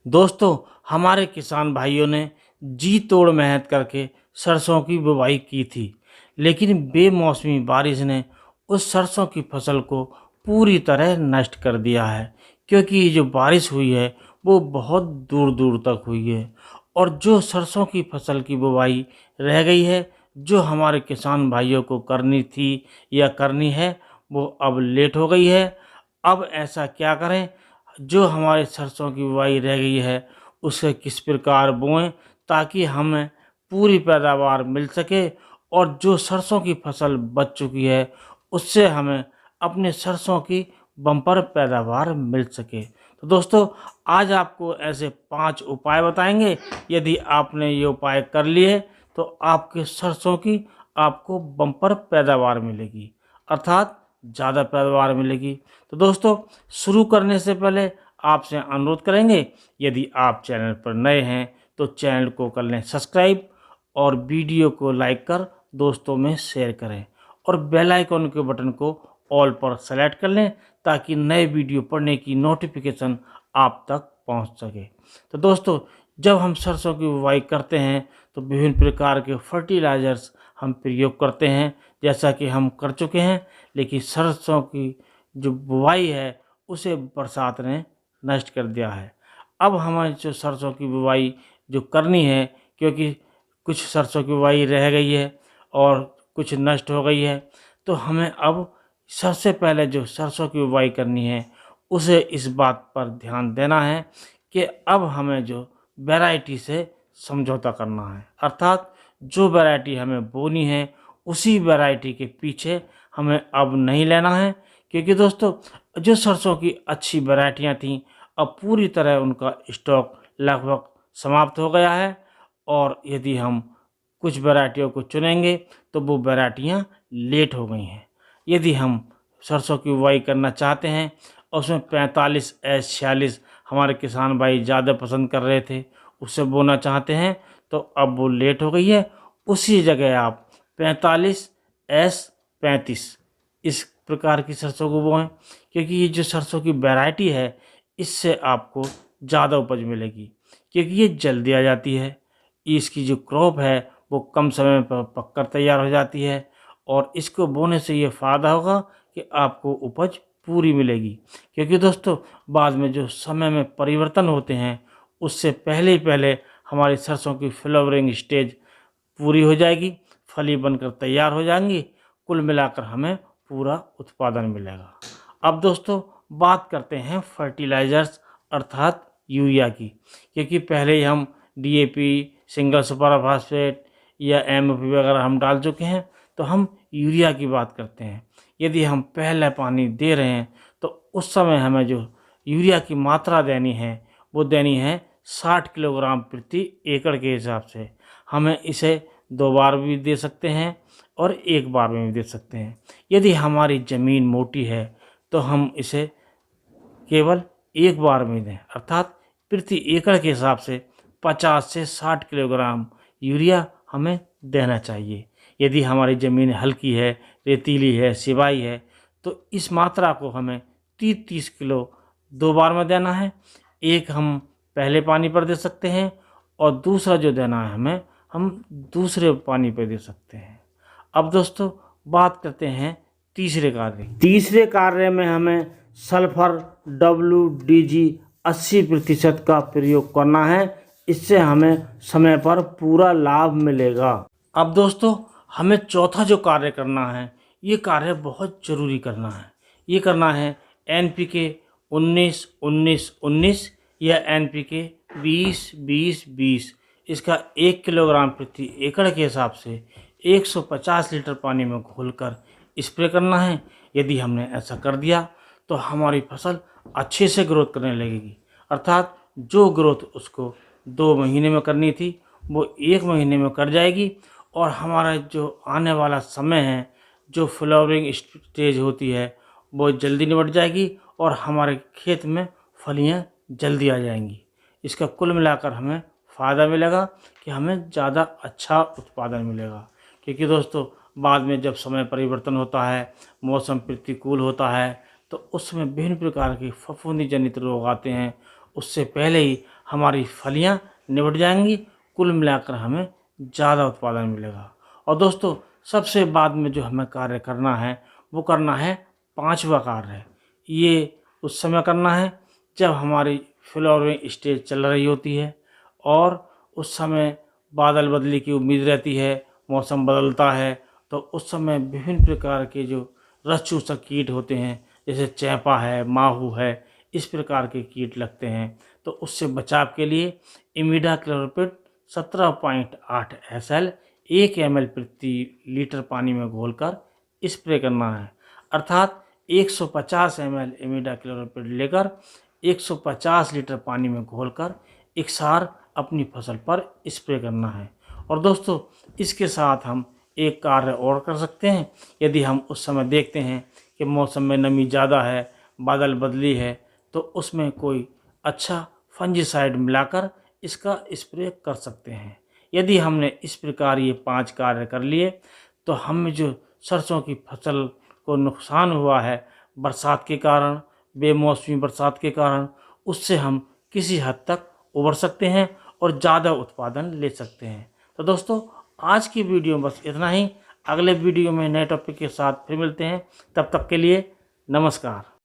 दोस्तों, हमारे किसान भाइयों ने जी तोड़ मेहनत करके सरसों की बुवाई की थी, लेकिन बेमौसमी बारिश ने उस सरसों की फसल को पूरी तरह नष्ट कर दिया है। क्योंकि ये जो बारिश हुई है वो बहुत दूर दूर तक हुई है, और जो सरसों की फसल की बुवाई रह गई है, जो हमारे किसान भाइयों को करनी थी या करनी है, वो अब लेट हो गई है। अब ऐसा क्या करें, जो हमारे सरसों की बुवाई रह गई है उसे किस प्रकार बोएं ताकि हमें पूरी पैदावार मिल सके, और जो सरसों की फसल बच चुकी है उससे हमें अपने सरसों की बम्पर पैदावार मिल सके। तो दोस्तों, आज आपको ऐसे 5 उपाय बताएंगे। यदि आपने ये उपाय कर लिए तो आपके सरसों की आपको बम्पर पैदावार मिलेगी, अर्थात ज़्यादा पैदावार मिलेगी। तो दोस्तों, शुरू करने से पहले आपसे अनुरोध करेंगे, यदि आप चैनल पर नए हैं तो चैनल को कर लें सब्सक्राइब, और वीडियो को लाइक कर दोस्तों में शेयर करें, और बेल आइकन के बटन को ऑल पर सेलेक्ट कर लें ताकि नए वीडियो पढ़ने की नोटिफिकेशन आप तक पहुंच सके। तो दोस्तों, जब हम सरसों की बुवाई करते हैं तो विभिन्न प्रकार के फर्टिलाइजर्स हम प्रयोग करते हैं, जैसा कि हम कर चुके हैं। लेकिन सरसों की जो बुवाई है उसे बरसात ने नष्ट कर दिया है। अब हमें जो सरसों की बुवाई जो करनी है, क्योंकि कुछ सरसों की बुवाई रह गई है और कुछ नष्ट हो गई है, तो हमें अब सबसे पहले जो सरसों की बुवाई करनी है उसे इस बात पर ध्यान देना है कि अब हमें जो वैरायटी से समझौता करना है, अर्थात जो वैरायटी हमें बोनी है उसी वैरायटी के पीछे हमें अब नहीं लेना है। क्योंकि दोस्तों, जो सरसों की अच्छी वैरायटियाँ थीं अब पूरी तरह उनका स्टॉक लगभग समाप्त हो गया है, और यदि हम कुछ वैरायटियों को चुनेंगे तो वो वैरायटियाँ लेट हो गई हैं। यदि हम सरसों की बुवाई करना चाहते हैं और उसमें 45S46 हमारे किसान भाई ज़्यादा पसंद कर रहे थे, उससे बोना चाहते हैं, तो अब वो लेट हो गई है। उसी जगह आप 45S35 इस प्रकार की सरसों को बोएं, क्योंकि ये जो सरसों की वैरायटी है इससे आपको ज़्यादा उपज मिलेगी, क्योंकि ये जल्दी आ जाती है। इसकी जो क्रॉप है वो कम समय में पककर तैयार हो जाती है, और इसको बोने से ये फ़ायदा होगा कि आपको उपज पूरी मिलेगी। क्योंकि दोस्तों, बाद में जो समय में परिवर्तन होते हैं उससे पहले ही पहले हमारी सरसों की फ्लावरिंग स्टेज पूरी हो जाएगी, फली बनकर तैयार हो जाएंगी। कुल मिलाकर हमें पूरा उत्पादन मिलेगा। अब दोस्तों, बात करते हैं फर्टिलाइज़र्स अर्थात यूरिया की। क्योंकि पहले ही हम डीएपी, सिंगल सुपर फास्फेट या एमओपी वगैरह हम डाल चुके हैं, तो हम यूरिया की बात करते हैं। यदि हम पहले पानी दे रहे हैं तो उस समय हमें जो यूरिया की मात्रा देनी है वो देनी है 60 किलोग्राम प्रति एकड़ के हिसाब से। हमें इसे 2 बार भी दे सकते हैं और 1 बार में भी दे सकते हैं। यदि हमारी ज़मीन मोटी है तो हम इसे केवल 1 बार में दें, अर्थात प्रति एकड़ के हिसाब से 50 से 60 किलोग्राम यूरिया हमें देना चाहिए। यदि हमारी ज़मीन हल्की है, रेतीली है, सिवाई है, तो इस मात्रा को हमें 30-30 किलो 2 बार में देना है। एक हम पहले पानी पर दे सकते हैं और दूसरा जो देना है हमें, हम दूसरे पानी पर दे सकते हैं। अब दोस्तों, बात करते हैं तीसरे कार्य में हमें सल्फर WDG 80% का प्रयोग करना है। इससे हमें समय पर पूरा लाभ मिलेगा। अब दोस्तों, हमें चौथा जो कार्य करना है, ये कार्य बहुत ज़रूरी करना है। ये करना है NPK 19-19-19 या NPK 20-20-20। इसका 1 किलोग्राम प्रति एकड़ के हिसाब से 150 लीटर पानी में घोलकर स्प्रे करना है। यदि हमने ऐसा कर दिया तो हमारी फसल अच्छे से ग्रोथ करने लगेगी, अर्थात जो ग्रोथ उसको 2 महीने में करनी थी वो 1 महीने में कर जाएगी, और हमारा जो आने वाला समय है, जो फ्लावरिंग स्टेज होती है, वो जल्दी निपट जाएगी और हमारे खेत में फलियां जल्दी आ जाएंगी। इसका कुल मिलाकर हमें फ़ायदा मिलेगा कि हमें ज़्यादा अच्छा उत्पादन मिलेगा। क्योंकि दोस्तों, बाद में जब समय परिवर्तन होता है, मौसम प्रतिकूल होता है, तो उसमें विभिन्न प्रकार के फफूंदी जनित रोग आते हैं। उससे पहले ही हमारी फलियां निबट जाएंगी। कुल मिलाकर हमें ज़्यादा उत्पादन मिलेगा। और दोस्तों, सबसे बाद में जो हमें कार्य करना है वो करना है 5वां कार्य। ये उस समय करना है जब हमारी फ्लावरिंग स्टेज चल रही होती है और उस समय बादल बदली की उम्मीद रहती है, मौसम बदलता है, तो उस समय विभिन्न प्रकार के जो रस चूसक कीट होते हैं, जैसे चैपा है, माहू है, इस प्रकार के कीट लगते हैं। तो उससे बचाव के लिए इमिडाक्लोप्रिड 17.8 SL 1 ml प्रति लीटर पानी में घोलकर स्प्रे करना है। अर्थात 150 ml इमिडाक्लोप्रिड लेकर 150 लीटर पानी में घोलकर एकसार अपनी फसल पर स्प्रे करना है। और दोस्तों, इसके साथ हम एक कार्य और कर सकते हैं। यदि हम उस समय देखते हैं कि मौसम में नमी ज़्यादा है, बादल बदली है, तो उसमें कोई अच्छा फंजीसाइड मिलाकर इसका स्प्रे कर सकते हैं। यदि हमने इस प्रकार ये 5 कार्य कर लिए तो हमें जो सरसों की फसल को नुकसान हुआ है बरसात के कारण, बेमौसमी बरसात के कारण, उससे हम किसी हद तक उबर सकते हैं और ज़्यादा उत्पादन ले सकते हैं। तो दोस्तों, आज की वीडियो में बस इतना ही। अगले वीडियो में नए टॉपिक के साथ फिर मिलते हैं। तब तक के लिए नमस्कार।